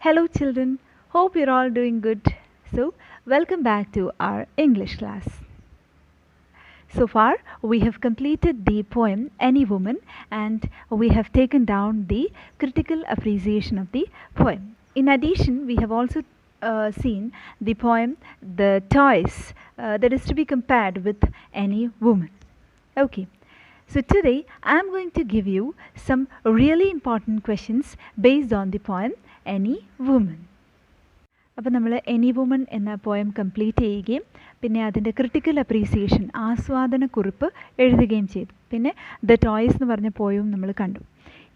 Hello, children. Hope you're all doing good. So, welcome back to our English class. So far, we have completed the poem Any Woman and we have taken down the critical appreciation of the poem. In addition, we have also seen the poem The Toys that is to be compared with Any Woman. Okay. So today I am going to give you some really important questions based on the poem Any Woman. അപ്പോൾ നമ്മൾ any woman എന്ന poem complete ചെയ്യുകയും പിന്നെ അതിൻ്റെ critical appreciation ആസ്വാദനക്കുറിപ്പ് എഴുതുകയും ചെയ്തു. പിന്നെ the toys എന്ന് പറഞ്ഞ പോയവും നമ്മൾ കണ്ടു.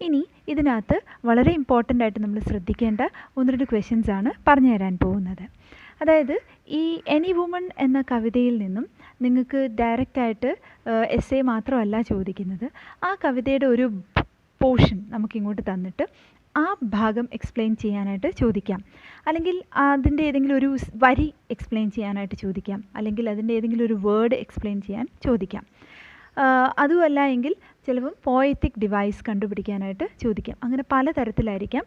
ഇനി ഇതിനകത്ത് വളരെ ഇമ്പോർട്ടൻ്റ് ആയിട്ട് നമ്മൾ ശ്രദ്ധിക്കേണ്ട ഒന്ന് രണ്ട് ക്വസ്റ്റ്യൻസ് ആണ് പറഞ്ഞു തരാൻ പോകുന്നത്. അതായത് ഈ എനി വുമൺ എന്ന കവിതയിൽ നിന്നും നിങ്ങൾക്ക് ഡയറക്റ്റായിട്ട് എസ്സേ മാത്രമല്ല ചോദിക്കുന്നത്. ആ കവിതയുടെ ഒരു പോർഷൻ നമുക്കിങ്ങോട്ട് തന്നിട്ട് ആ ഭാഗം എക്സ്പ്ലെയിൻ ചെയ്യാനായിട്ട് ചോദിക്കാം, അല്ലെങ്കിൽ അതിൻ്റെ ഏതെങ്കിലും ഒരു വരി എക്സ്പ്ലെയിൻ ചെയ്യാനായിട്ട് ചോദിക്കാം, അല്ലെങ്കിൽ അതിൻ്റെ ഏതെങ്കിലും ഒരു വേർഡ് എക്സ്പ്ലെയിൻ ചെയ്യാൻ ചോദിക്കാം. അതുമല്ല എങ്കിൽ ചിലപ്പം പോയറ്റിക് ഡിവൈസ് കണ്ടുപിടിക്കാനായിട്ട് ചോദിക്കാം. അങ്ങനെ പലതരത്തിലായിരിക്കാം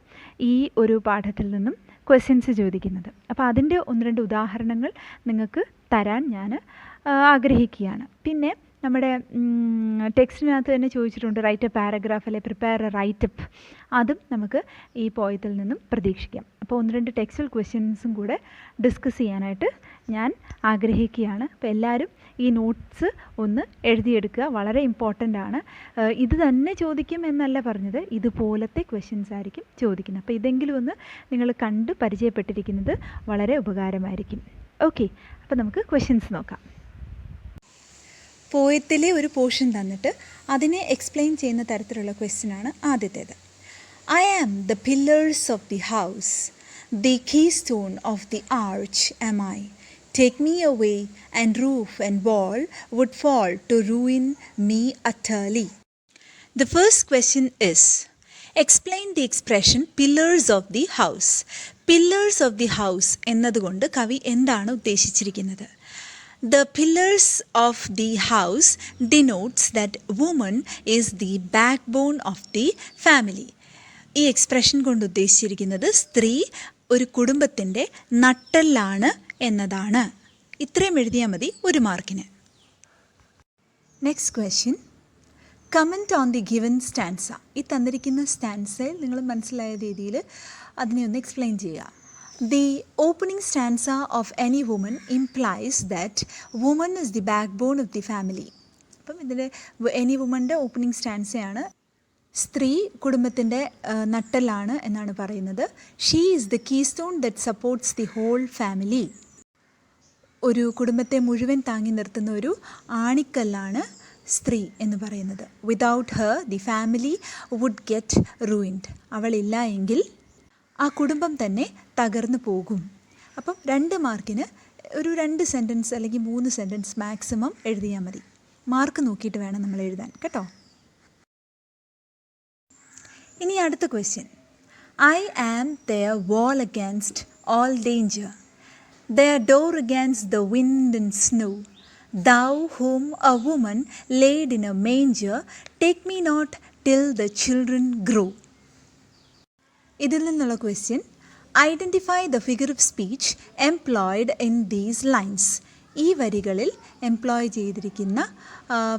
ഈ ഒരു പാഠത്തിൽ നിന്നും ക്വസ്റ്റ്യൻസ് ചോദിക്കുന്നത്. അപ്പോൾ അതിൻ്റെ ഒന്ന് രണ്ട് ഉദാഹരണങ്ങൾ നിങ്ങൾക്ക് തരാൻ ഞാൻ ആഗ്രഹിക്കുകയാണ്. പിന്നെ നമ്മുടെ ടെക്സ്റ്റിനകത്ത് തന്നെ ചോദിച്ചിട്ടുണ്ട് റൈറ്റ് എ പാരഗ്രാഫ് അല്ലെ പ്രിപ്പയർ എ റൈറ്റപ്പ്. അതും നമുക്ക് ഈ പോയത്തിൽ നിന്നും പ്രതീക്ഷിക്കാം. അപ്പോൾ ഒന്ന് രണ്ട് ടെക്സ്റ്റൽ ക്വസ്റ്റ്യൻസും കൂടെ ഡിസ്കസ് ചെയ്യാനായിട്ട് ഞാൻ ആഗ്രഹിക്കുകയാണ്. അപ്പോൾ എല്ലാവരും ഈ നോട്ട്സ് ഒന്ന് എഴുതിയെടുക്കുക, വളരെ ഇമ്പോർട്ടൻ്റ് ആണ്. ഇത് തന്നെ ചോദിക്കും എന്നല്ല പറഞ്ഞത്, ഇതുപോലത്തെ ക്വസ്റ്റ്യൻസ് ആയിരിക്കും ചോദിക്കുന്നത്. അപ്പോൾ ഇതെങ്കിലും ഒന്ന് നിങ്ങൾ കണ്ട് പരിചയപ്പെട്ടിരിക്കുന്നത് വളരെ ഉപകാരമായിരിക്കും. ഓക്കെ, അപ്പോൾ നമുക്ക് ക്വസ്റ്റ്യൻസ് നോക്കാം. പോയത്തിലെ ഒരു പോർഷൻ തന്നിട്ട് അതിനെ എക്സ്പ്ലെയിൻ ചെയ്യുന്ന തരത്തിലുള്ള ക്വസ്റ്റ്യനാണ് ആദ്യത്തേത്. I am the pillars of the house, the keystone of the arch am I. Take me away and roof and wall would fall to ruin me utterly. The first question is, explain the expression pillars of the house. Pillars of the house എന്നതുകൊണ്ട് കവി എന്താണ് ഉദ്ദേശിച്ചിരിക്കുന്നത്? The pillars of the house denotes that woman is the backbone of the family. ഈ expression കൊണ്ട് ഉദ്ദേശിച്ചിരിക്കുന്നത് സ്ത്രീ ഒരു കുടുംബത്തിൻ്റെ നട്ടെല്ലാണ് എന്നതാണ്. ഇത്രയും എഴുതിയാൽ മതി ഒരു മാർക്കിന്. Next question, comment on the given stanza. ഈ തന്നിരിക്കുന്ന സ്റ്റാൻസയിൽ നിങ്ങൾ മനസ്സിലായ രീതിയിൽ അതിനെ ഒന്ന് എക്സ്പ്ലെയിൻ ചെയ്യുക. The opening stanza of Any Woman implies that woman is the backbone of the family. അപ്പം ഇതിൻ്റെ എനി വുമൻ്റെ ഓപ്പണിംഗ് സ്റ്റാൻസയാണ് സ്ത്രീ കുടുംബത്തിൻ്റെ നട്ടെല്ലാണ് എന്നാണ് പറയുന്നത്. She is the keystone that supports the whole family. ഒരു കുടുംബത്തെ മുഴുവൻ താങ്ങി നിർത്തുന്ന ഒരു ആണിക്കല്ലാണ് സ്ത്രീ എന്ന് പറയുന്നത്. Without her the family would get ruined. അവളില്ല എങ്കിൽ ആ കുടുംബം തന്നെ തകർന്നു പോകും. അപ്പം 2 മാർക്കിന് ഒരു 2 സെൻറ്റൻസ് അല്ലെങ്കിൽ 3 സെൻറ്റൻസ് മാക്സിമം എഴുതിയാൽ മതി. മാർക്ക് നോക്കിയിട്ട് വേണം നമ്മൾ എഴുതാൻ, കേട്ടോ. ഇനി അടുത്ത question, I am their wall against all danger, their door against the wind and snow, thou whom a woman laid in a manger, take me not till the children grow. ഇതിൽ നിന്നുള്ള question, identify the figure of speech employed in these lines. ഈ വരികളിൽ employ ചെയ്തിരിക്കുന്ന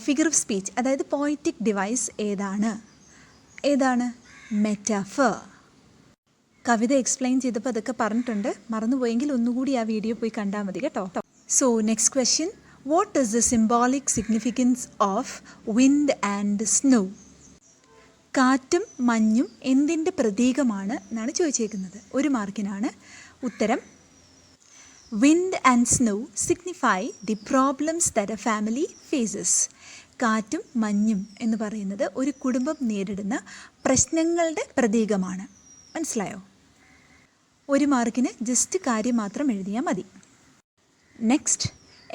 figure of speech, അതായത് poetic device ഏതാണ്? Metaphor. കവിത explain ചെയ്തപ്പോൾ അതൊക്കെ പറഞ്ഞിട്ടുണ്ട്. മറന്നുപോയെങ്കിൽ ഒന്നുകൂടി ആ വീഡിയോ പോയി കണ്ടാൽ മതി, കേട്ടോ. So next question, what is the symbolic significance of wind and snow? കാറ്റും മഞ്ഞും എന്തിൻ്റെ പ്രതീകമാണ് എന്നാണ് ചോദിച്ചേക്കുന്നത്. ഒരു മാർക്കിനാണ് ഉത്തരം. Wind and snow signify the problems that a family faces. കാറ്റും മഞ്ഞും എന്ന് പറയുന്നത് ഒരു കുടുംബം നേരിടുന്ന പ്രശ്നങ്ങളുടെ പ്രതീകമാണ്. മനസ്സിലായോ? ഒരു മാർക്കിന് ജസ്റ്റ് കാര്യം മാത്രം എഴുതിയാൽ മതി. Next,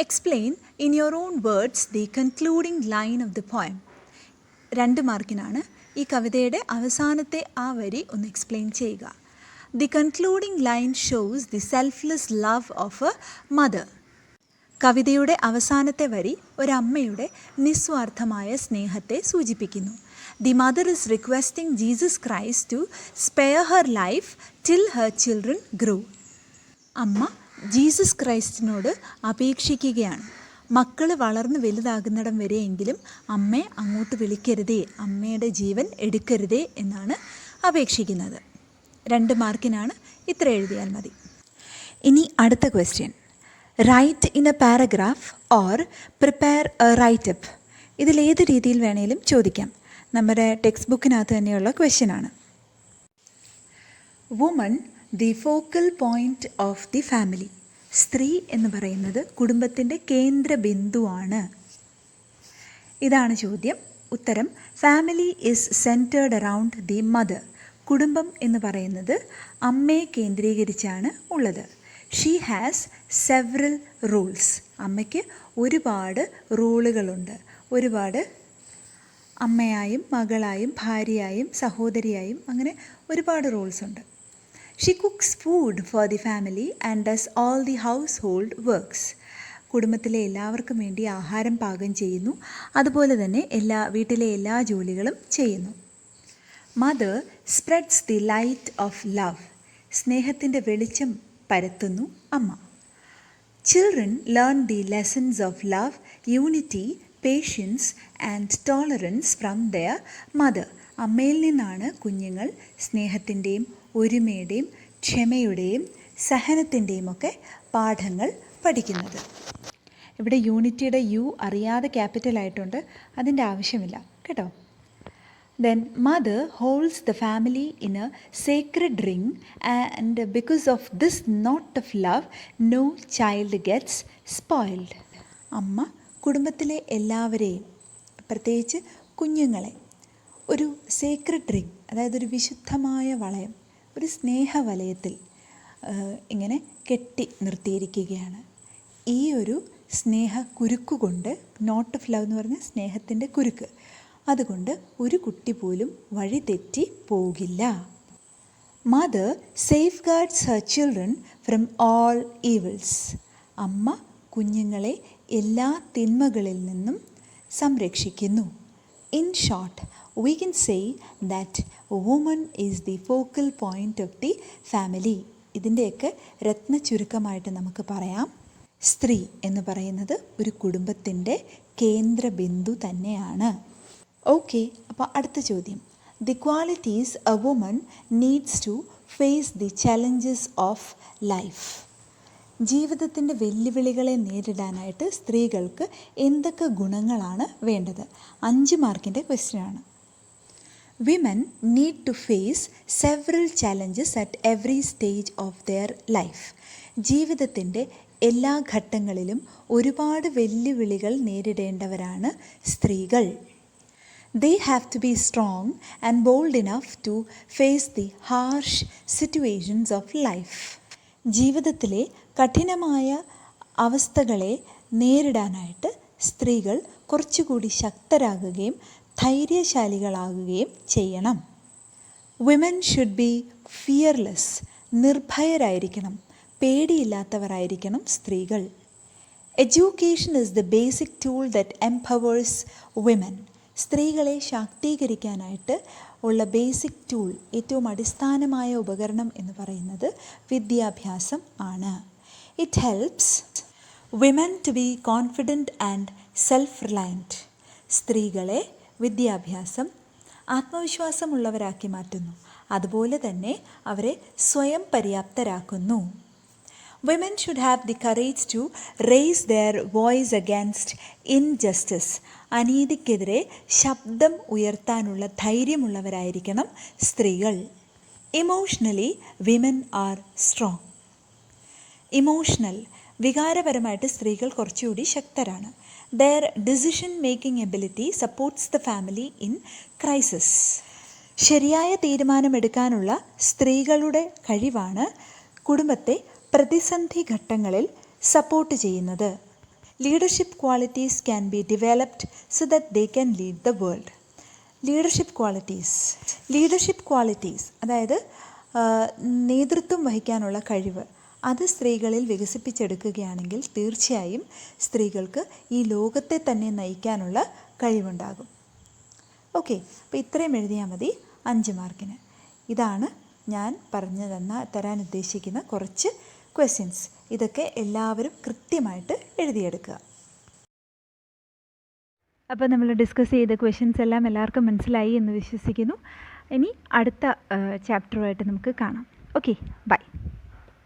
explain in your own words the concluding line of the poem. 2 മാർക്കിനാണ്. ഈ കവിതയുടെ അവസാനത്തെ ആ വരി ഒന്ന് എക്സ്പ്ലെയിൻ ചെയ്യുക. The concluding line shows the selfless love of A mother. കവിതയുടെ അവസാനത്തെ വരി ഒരമ്മയുടെ നിസ്വാർത്ഥമായ സ്നേഹത്തെ സൂചിപ്പിക്കുന്നു. The mother is requesting Jesus Christ to spare her life till her children grow. അമ്മ ജീസസ് ക്രൈസ്റ്റിനോട് അപേക്ഷിക്കുകയാണ്, മക്കൾ വളർന്ന് വലുതാകുന്നിടം വരെയെങ്കിലും അമ്മയെ അങ്ങോട്ട് വിളിക്കരുതേ, അമ്മയുടെ ജീവൻ എടുക്കരുതേ എന്നാണ് അപേക്ഷിക്കുന്നത്. 2 മാർക്കിനാണ്, ഇത്ര എഴുതിയാൽ മതി. ഇനി അടുത്ത question. Write in a paragraph or prepare a writeup. ഇതിലേത് രീതിയിൽ വേണേലും ചോദിക്കാം. നമ്മുടെ ടെക്സ്റ്റ് ബുക്കിനകത്ത് തന്നെയുള്ള ക്വസ്റ്റ്യനാണ്. Woman the focal point of the family. സ്ത്രീ എന്ന് പറയുന്നത് കുടുംബത്തിൻ്റെ കേന്ദ്ര ബിന്ദുവാണ്. ഇതാണ് ചോദ്യം. ഉത്തരം family is centred around the mother. കുടുംബം എന്ന് പറയുന്നത് അമ്മയെ കേന്ദ്രീകരിച്ചാണ് ഉള്ളത്. She has several rules. അമ്മയ്ക്ക് ഒരുപാട് റൂളുകളുണ്ട്. ഒരുപാട് അമ്മയായും മകളായും ഭാര്യയായും സഹോദരിയായും അങ്ങനെ ഒരുപാട് റൂൾസ് ഉണ്ട്. She cooks food for the family and does all the house hold works. കുടുംബത്തിലെ എല്ലാവർക്കും വേണ്ടി ആഹാരം പാകം ചെയ്യുന്നു, അതുപോലെ തന്നെ വീട്ടിലെ എല്ലാ ജോലികളും ചെയ്യുന്നു. Mother spreads the light of love. സ്നേഹത്തിൻ്റെ വെളിച്ചം പരത്തുന്നു അമ്മ. Children learn the lessons of love, unity, patience and tolerance from their mother. അമ്മയിൽ നിന്നാണ് കുഞ്ഞുങ്ങൾ സ്നേഹത്തിൻ്റെയും ഒരുമയുടെയും ക്ഷമയുടെയും സഹനത്തിൻ്റെയും ഒക്കെ പാഠങ്ങൾ പഠിക്കുന്നത്. ഇവിടെ യൂണിറ്റിയുടെ യു അറിയാതെ ക്യാപിറ്റലായിട്ടുണ്ട്, അതിൻ്റെ ആവശ്യമില്ല കേട്ടോ. Then mother holds the family in a sacred ring, and because of this knot of love, no child gets spoiled. അമ്മ കുടുംബത്തിലെ എല്ലാവരെയും, പ്രത്യേകിച്ച് കുഞ്ഞുങ്ങളെ, ഒരു സേക്രഡ് റിങ്, അതായത് ഒരു വിശുദ്ധമായ വളയം, ഒരു സ്നേഹവലയത്തിൽ ഇങ്ങനെ കെട്ടി നിർത്തിയിരിക്കുകയാണ്. ഈ ഒരു സ്നേഹ കുരുക്കുകൊണ്ട്, നോട്ട് ഓഫ് ലവ് എന്ന് പറഞ്ഞാൽ സ്നേഹത്തിൻ്റെ കുരുക്ക്, അതുകൊണ്ട് ഒരു കുട്ടി പോലും വഴി തെറ്റി പോകില്ല. Mother safe guards Har children from all evils. അമ്മ കുഞ്ഞുങ്ങളെ എല്ലാ തിന്മകളിൽ നിന്നും സംരക്ഷിക്കുന്നു. In short, we can say that woman is the focal point of the family. ഇതിൻ്റെയൊക്കെ രത്ന ചുരുക്കമായിട്ട് നമുക്ക് പറയാം, സ്ത്രീ എന്ന് പറയുന്നത് ഒരു കുടുംബത്തിൻ്റെ കേന്ദ്ര ബിന്ദു തന്നെയാണ്. ഓക്കെ, അപ്പോൾ അടുത്ത ചോദ്യം. The qualities a woman needs to face the challenges of life. ജീവിതത്തിൻ്റെ വെല്ലുവിളികളെ നേരിടാനായിട്ട് സ്ത്രീകൾക്ക് എന്തൊക്കെ ഗുണങ്ങളാണ് വേണ്ടത്? 5 മാർക്കിൻ്റെ ക്വസ്റ്റ്യനാണ്. Women need to face several challenges at every stage of their life. ജീവിതത്തിൻ്റെ എല്ലാ ഘട്ടങ്ങളിലും ഒരുപാട് വെല്ലുവിളികൾ നേരിടേണ്ടവരാണ് സ്ത്രീകൾ. They have to be strong and bold enough to face the harsh situations of life. ജീവിതത്തിലെ കഠിനമായ അവസ്ഥകളെ നേരിടാനായിട്ട് സ്ത്രീകൾ കുറച്ചുകൂടി ശക്തരാകുകയും ധൈര്യശാലികളാകുകയും ചെയ്യണം. Women should be fearless. നിർഭയരായിരിക്കണം, പേടിയില്ലാത്തവരായിരിക്കണം സ്ത്രീകൾ. Education is the basic tool that empowers women. സ്ത്രീകളെ ശാക്തീകരിക്കാനായിട്ട് ഉള്ള ബേസിക് ടൂൾ, ഏറ്റവും അടിസ്ഥാനമായ ഉപകരണം എന്ന് പറയുന്നത് വിദ്യാഭ്യാസം ആണ്. It helps women to be confident and self reliant. സ്ത്രീകളെ വിദ്യാഭ്യാസം ആത്മവിശ്വാസമുള്ളവരാക്കി മാറ്റുന്നു, അതുപോലെ തന്നെ അവരെ സ്വയം പര്യാപ്തരാക്കുന്നു. Women should have the courage to raise their voice against injustice. അനീതിക്കെതിരെ ശബ്ദം ഉയർത്താനുള്ള ധൈര്യമുള്ളവരായിരിക്കണം സ്ത്രീകൾ. Emotionally women are strong. Emotional, വികാരപരമായിട്ട് സ്ത്രീകൾ കുറച്ചുകൂടി ശക്തരാണ്. Their decision making ability supports the family in crisis. ശരിയായ തീരുമാനമെടുക്കാനുള്ള സ്ത്രീകളുടെ കഴിവാണ് കുടുംബത്തെ പ്രതിസന്ധി ഘട്ടങ്ങളിൽ സപ്പോർട്ട് ചെയ്യുന്നത്. Leadership qualities can be developed so that they can lead the world. Leadership qualities അതായത് നേതൃത്വം വഹിക്കാനുള്ള കഴിവ്, അത് സ്ത്രീകളിൽ വികസിപ്പിച്ചെടുക്കുകയാണെങ്കിൽ തീർച്ചയായും സ്ത്രീകൾക്ക് ഈ ലോകത്തെ തന്നെ നയിക്കാനുള്ള കഴിവുണ്ടാകും. ഓക്കെ, അപ്പോൾ ഇത്രയും എഴുതിയാൽ മതി 5 മാർക്കിന്. ഇതാണ് ഞാൻ തരാൻ ഉദ്ദേശിക്കുന്ന കുറച്ച് ക്വസ്റ്റ്യൻസ്. ഇതൊക്കെ എല്ലാവരും കൃത്യമായിട്ട് എഴുതിയെടുക്കുക. അപ്പോൾ നമ്മൾ ഡിസ്കസ് ചെയ്ത ക്വസ്റ്റ്യൻസ് എല്ലാം എല്ലാവർക്കും മനസ്സിലായി എന്ന് വിശ്വസിക്കുന്നു. ഇനി അടുത്ത ചാപ്റ്ററുമായിട്ട് നമുക്ക് കാണാം. Okay, by.